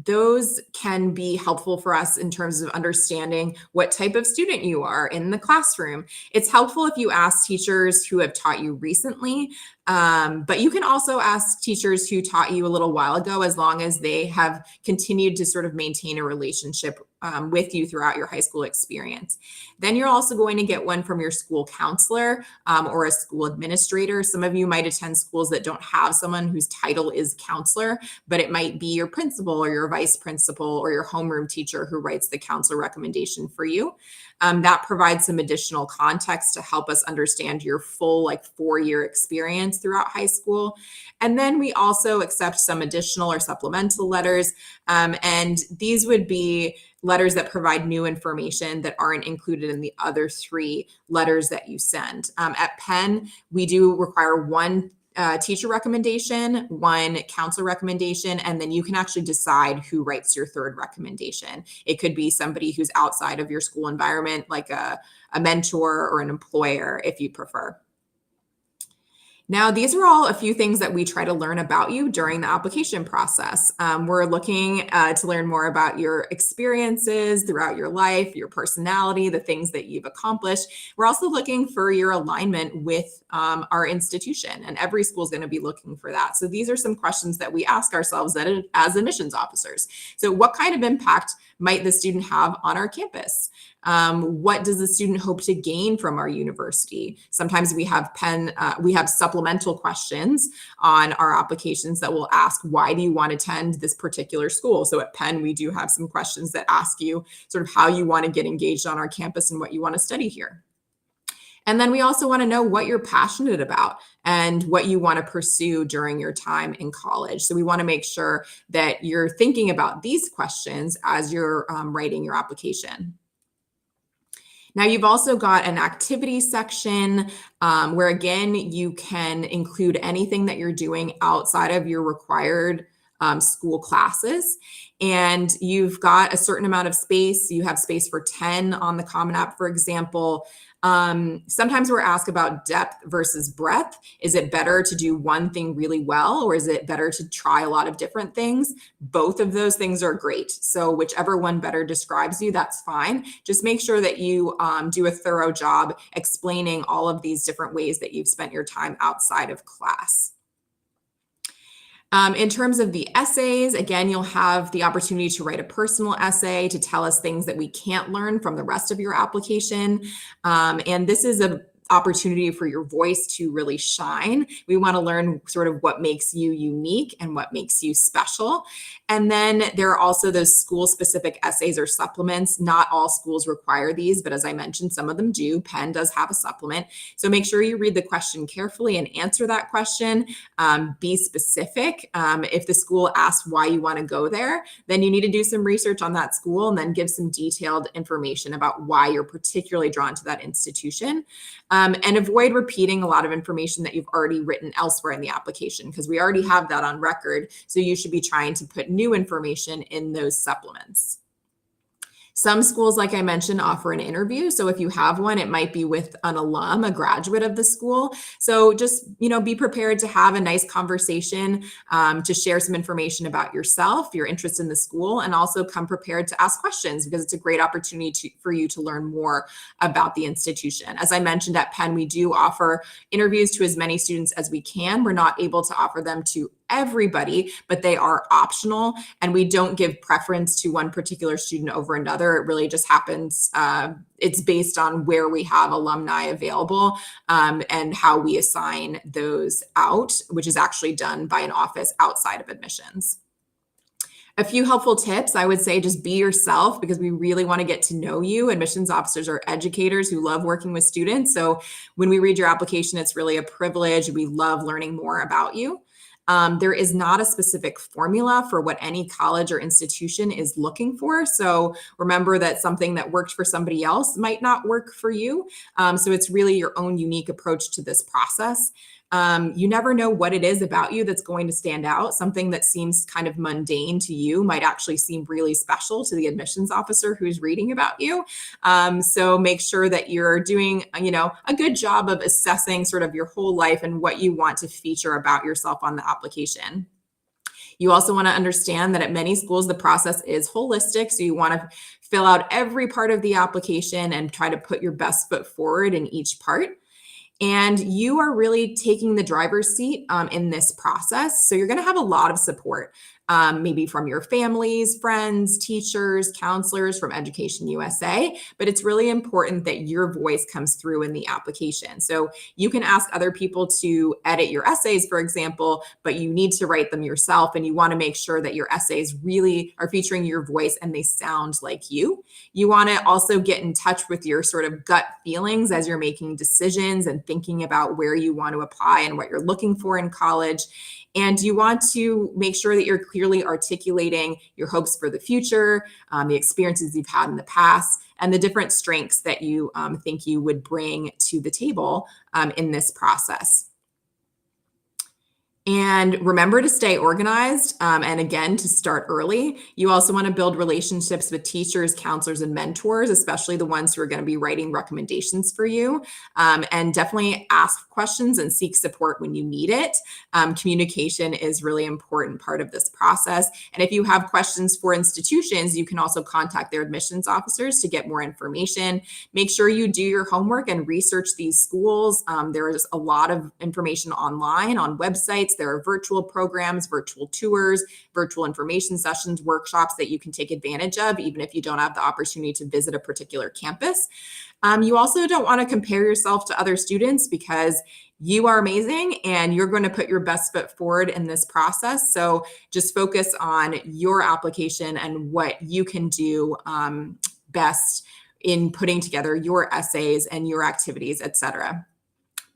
those can be helpful for us in terms of understanding what type of student you are in the classroom. It's helpful if you ask teachers who have taught you recently, but you can also ask teachers who taught you a little while ago, as long as they have continued to sort of maintain a relationship with you throughout your high school experience. Then you're also going to get one from your school counselor or a school administrator. Some of you might attend schools that don't have someone whose title is counselor, but it might be your principal or your vice principal or your homeroom teacher who writes the counselor recommendation for you. That provides some additional context to help us understand your full 4-year experience throughout high school. And then we also accept some additional or supplemental letters. And these would be letters that provide new information that aren't included in the other 3 letters that you send. At Penn, we do require 1 teacher recommendation, 1 counselor recommendation, and then you can actually decide who writes your 3rd recommendation. It could be somebody who's outside of your school environment, like a mentor or an employer, if you prefer. Now, these are all a few things that we try to learn about you during the application process. We're looking to learn more about your experiences throughout your life, your personality, the things that you've accomplished. We're also looking for your alignment with our institution, and every school is going to be looking for that. So these are some questions that we ask ourselves as admissions officers. So what kind of impact might the student have on our campus? What does the student hope to gain from our university? Sometimes we have supplemental questions on our applications that will ask, why do you want to attend this particular school? So at Penn, we do have some questions that ask you sort of how you want to get engaged on our campus and what you want to study here. And then we also want to know what you're passionate about and what you want to pursue during your time in college. So we want to make sure that you're thinking about these questions as you're writing your application. Now, you've also got an activities section where, again, you can include anything that you're doing outside of your required school classes. And you've got a certain amount of space. You have space for 10 on the Common App, for example. Sometimes we're asked about depth versus breadth. Is it better to do one thing really well, or is it better to try a lot of different things? Both of those things are great. So whichever one better describes you, that's fine. Just make sure that you do a thorough job explaining all of these different ways that you've spent your time outside of class. In terms of the essays, again, you'll have the opportunity to write a personal essay to tell us things that we can't learn from the rest of your application. And this is opportunity for your voice to really shine. We want to learn sort of what makes you unique and what makes you special. And then there are also those school-specific essays or supplements. Not all schools require these, but as I mentioned, some of them do. Penn does have a supplement. So make sure you read the question carefully and answer that question. Be specific. If the school asks why you want to go there, then you need to do some research on that school and then give some detailed information about why you're particularly drawn to that institution. And avoid repeating a lot of information that you've already written elsewhere in the application, because we already have that on record. So you should be trying to put new information in those supplements. Some schools, like I mentioned, offer an interview. So if you have one, it might be with an alum, a graduate of the school. So just, be prepared to have a nice conversation, to share some information about yourself, your interest in the school, and also come prepared to ask questions, because it's a great opportunity for you to learn more about the institution. As I mentioned, at Penn, we do offer interviews to as many students as we can. We're not able to offer them to everybody, but they are optional, and we don't give preference to one particular student over another. It really just happens. It's based on where we have alumni available, and how we assign those out, which is actually done by an office outside of admissions. A few helpful tips, I would say, just be yourself, because we really want to get to know you. Admissions officers are educators who love working with students. So when we read your application, it's really a privilege. We love learning more about you. There is not a specific formula for what any college or institution is looking for. So remember that something that worked for somebody else might not work for you. So it's really your own unique approach to this process. You never know what it is about you that's going to stand out. Something that seems kind of mundane to you might actually seem really special to the admissions officer who's reading about you. So make sure that you're doing, a good job of assessing sort of your whole life and what you want to feature about yourself on the application. You also want to understand that at many schools, the process is holistic. So you want to fill out every part of the application and try to put your best foot forward in each part. And you are really taking the driver's seat in this process. So you're going to have a lot of support, maybe from your families, friends, teachers, counselors from Education USA. But it's really important that your voice comes through in the application. So you can ask other people to edit your essays, for example, but you need to write them yourself. And you want to make sure that your essays really are featuring your voice and they sound like you. You want to also get in touch with your sort of gut feelings as you're making decisions and thinking about where you want to apply and what you're looking for in college. And you want to make sure that you're clearly articulating your hopes for the future, the experiences you've had in the past, and the different strengths that you think you would bring to the table in this process. And remember to stay organized, and again, to start early. You also want to build relationships with teachers, counselors, and mentors, especially the ones who are going to be writing recommendations for you. And definitely ask questions and seek support when you need it. Communication is really important part of this process. And if you have questions for institutions, you can also contact their admissions officers to get more information. Make sure you do your homework and research these schools. There is a lot of information online on websites. There are virtual programs, virtual tours, virtual information sessions, workshops that you can take advantage of, even if you don't have the opportunity to visit a particular campus. You also don't want to compare yourself to other students, because you are amazing and you're going to put your best foot forward in this process. So just focus on your application and what you can do best in putting together your essays and your activities, etc.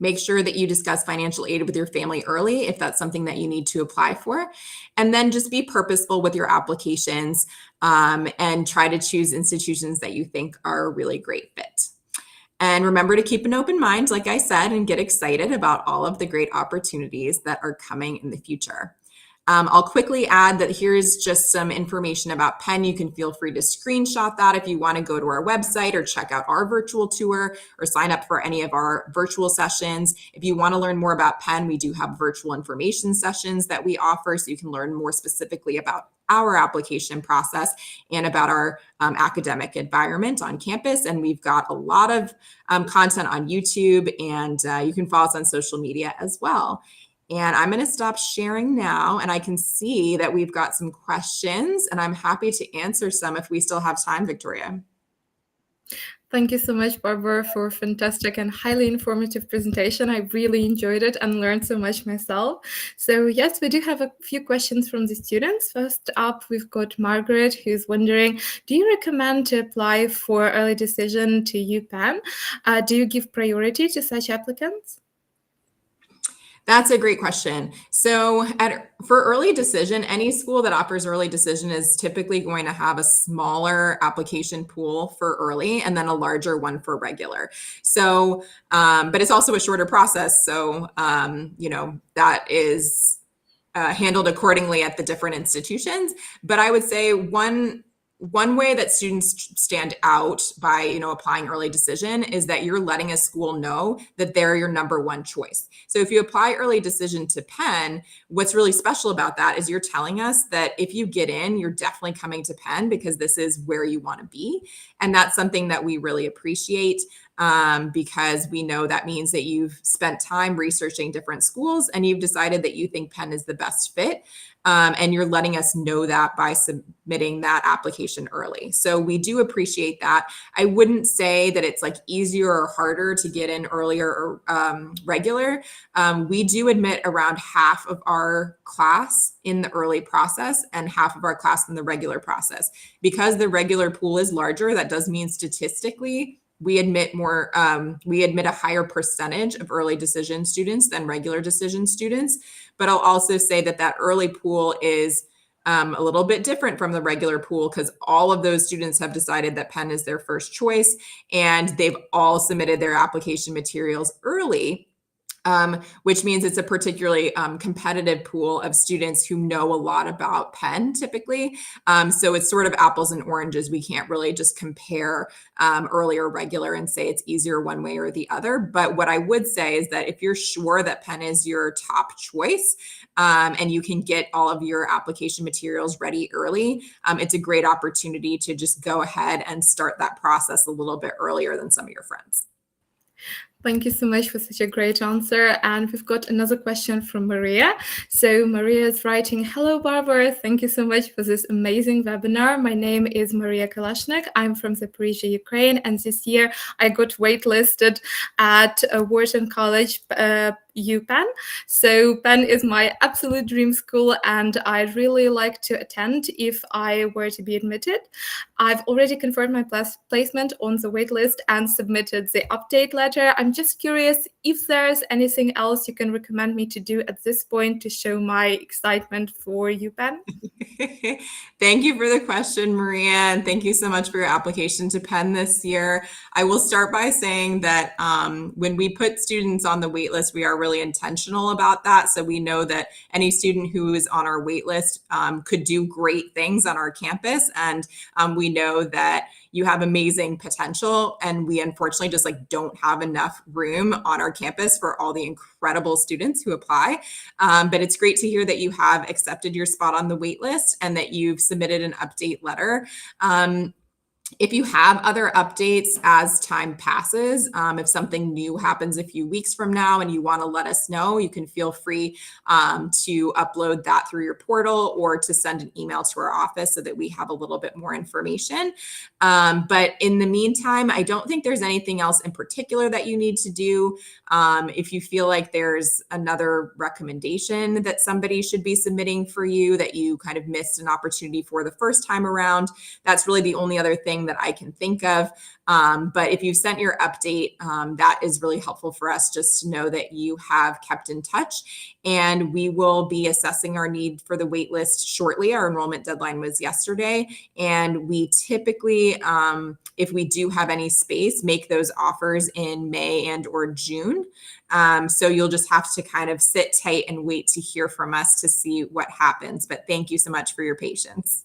Make sure that you discuss financial aid with your family early if that's something that you need to apply for. And then just be purposeful with your applications, and try to choose institutions that you think are a really great fit. And remember to keep an open mind, like I said, and get excited about all of the great opportunities that are coming in the future. I'll quickly add that here's just some information about Penn. You can feel free to screenshot that if you want to go to our website or check out our virtual tour or sign up for any of our virtual sessions. If you want to learn more about Penn, we do have virtual information sessions that we offer, so you can learn more specifically about our application process and about our academic environment on campus. And we've got a lot of content on YouTube, and you can follow us on social media as well. And I'm going to stop sharing now, and I can see that we've got some questions, and I'm happy to answer some if we still have time, Victoria. Thank you so much, Barbara, for a fantastic and highly informative presentation. I really enjoyed it and learned so much myself. So yes, we do have a few questions from the students. First up, we've got Margaret, who's wondering, do you recommend to apply for early decision to UPenn? Do you give priority to such applicants? That's a great question. So for early decision, any school that offers early decision is typically going to have a smaller application pool for early and then a larger one for regular. So, but it's also a shorter process. So, that is handled accordingly at the different institutions. But I would say one way that students stand out by, applying early decision is that you're letting a school know that they're your number one choice. So if you apply early decision to Penn, what's really special about that is you're telling us that if you get in, you're definitely coming to Penn because this is where you want to be. And that's something that we really appreciate. Because we know that means that you've spent time researching different schools and you've decided that you think Penn is the best fit. And you're letting us know that by submitting that application early. So we do appreciate that. I wouldn't say that it's like easier or harder to get in earlier or regular. We do admit around half of our class in the early process and half of our class in the regular process. Because the regular pool is larger, that does mean statistically we admit a higher percentage of early decision students than regular decision students. But I'll also say that early pool is a little bit different from the regular pool because all of those students have decided that Penn is their first choice and they've all submitted their application materials early. Which means it's a particularly competitive pool of students who know a lot about Penn typically. So it's sort of apples and oranges. We can't really just compare early or regular and say it's easier one way or the other. But what I would say is that if you're sure that Penn is your top choice and you can get all of your application materials ready early, it's a great opportunity to just go ahead and start that process a little bit earlier than some of your friends. Thank you so much for such a great answer. And we've got another question from Maria. So Maria is writing, hello, Barbara. Thank you so much for this amazing webinar. My name is Maria Kalashnik. I'm from Zaporizhzhia, Ukraine. And this year I got waitlisted at Wharton College, UPenn. So Penn is my absolute dream school and I'd really like to attend if I were to be admitted. I've already confirmed my placement on the waitlist and submitted the update letter. I'm just curious if there's anything else you can recommend me to do at this point to show my excitement for UPenn. Thank you for the question, Maria, and thank you so much for your application to Penn this year. I will start by saying that when we put students on the waitlist, we are really intentional about that. So we know that any student who is on our waitlist could do great things on our campus, and we know that you have amazing potential, and we unfortunately just don't have enough room on our campus for all the incredible students who apply. But it's great to hear that you have accepted your spot on the wait list and that you've submitted an update letter. If you have other updates as time passes, if something new happens a few weeks from now and you want to let us know, you can feel free to upload that through your portal or to send an email to our office so that we have a little bit more information. But in the meantime, I don't think there's anything else in particular that you need to do. If you feel like there's another recommendation that somebody should be submitting for you that you kind of missed an opportunity for the first time around, that's really the only other thing that I can think of. But if you've sent your update, that is really helpful for us just to know that you have kept in touch, and we will be assessing our need for the wait list shortly. Our enrollment deadline was yesterday, and we typically, if we do have any space, make those offers in May and or June. So you'll just have to kind of sit tight and wait to hear from us to see what happens. But thank you so much for your patience.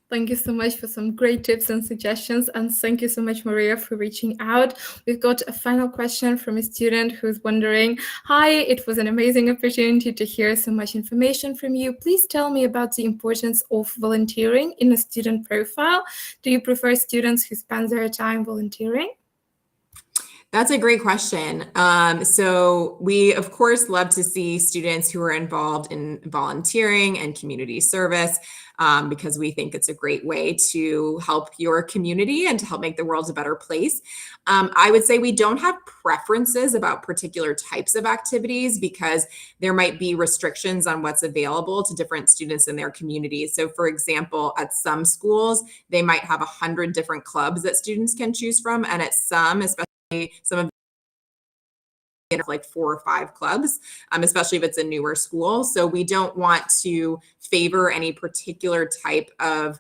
Thank you so much for some great tips and suggestions. And thank you so much, Maria, for reaching out. We've got a final question from a student who's wondering, hi, it was an amazing opportunity to hear so much information from you. Please tell me about the importance of volunteering in a student profile. Do you prefer students who spend their time volunteering? That's a great question. So we, of course, love to see students who are involved in volunteering and community service because we think it's a great way to help your community and to help make the world a better place. I would say we don't have preferences about particular types of activities because there might be restrictions on what's available to different students in their communities. So for example, at some schools, they might have 100 different clubs that students can choose from. And at some, especially some of like 4 or 5 clubs, especially if it's a newer school. So we don't want to favor any particular type of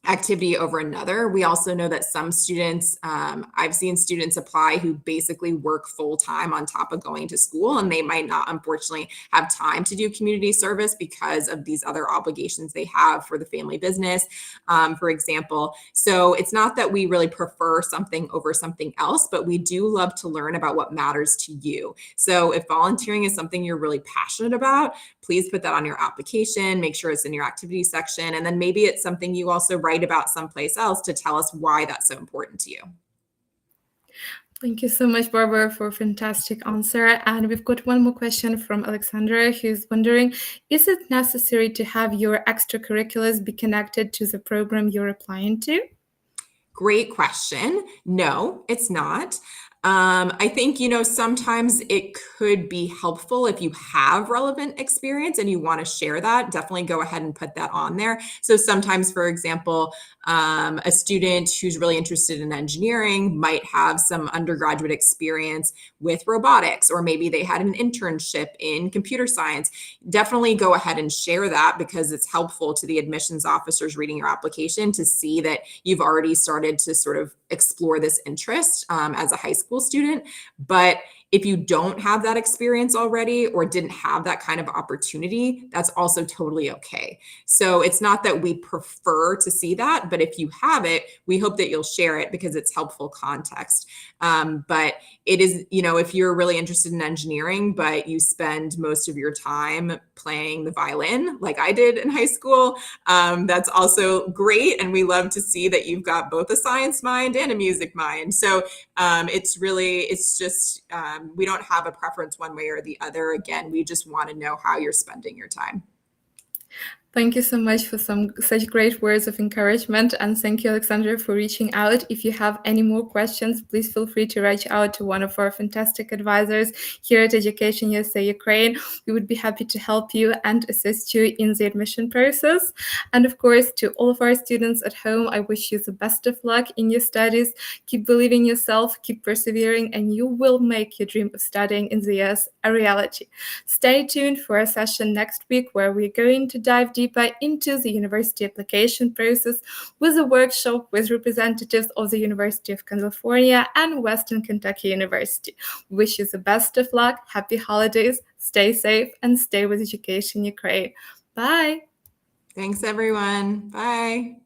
activity over another. We also know that some students, I've seen students apply who basically work full time on top of going to school, and they might not, unfortunately, have time to do community service because of these other obligations they have for the family business, for example. So it's not that we really prefer something over something else, but we do love to learn about what matters to you. So if volunteering is something you're really passionate about, please put that on your application, make sure it's in your activity section, and then maybe it's something you also write about someplace else to tell us why that's so important to you. Thank you so much, Barbara, for a fantastic answer. And we've got one more question from Alexandra, who's wondering, is it necessary to have your extracurriculars be connected to the program you're applying to? Great question. No, it's not. I think, sometimes it could be helpful if you have relevant experience and you want to share that, definitely go ahead and put that on there. So sometimes, for example, a student who's really interested in engineering might have some undergraduate experience with robotics, or maybe they had an internship in computer science. Definitely go ahead and share that because it's helpful to the admissions officers reading your application to see that you've already started to sort of explore this interest as a high school student. But if you don't have that experience already or didn't have that kind of opportunity, that's also totally okay. So it's not that we prefer to see that, but if you have it, we hope that you'll share it because it's helpful context. But it is, if you're really interested in engineering, but you spend most of your time playing the violin, like I did in high school, that's also great. And we love to see that you've got both a science mind and a music mind. So it's just, we don't have a preference one way or the other. Again, we just want to know how you're spending your time. Thank you so much for such great words of encouragement, and thank you, Alexandra, for reaching out. If you have any more questions, please feel free to reach out to one of our fantastic advisors here at Education USA Ukraine. We would be happy to help you and assist you in the admission process. And of course, to all of our students at home, I wish you the best of luck in your studies. Keep believing in yourself, keep persevering, and you will make your dream of studying in the US a reality. Stay tuned for a session next week where we're going to dive deeper into the university application process with a workshop with representatives of the University of California and Western Kentucky University. Wish you the best of luck, happy holidays, stay safe, and stay with Education Ukraine. Bye. Thanks, everyone. Bye.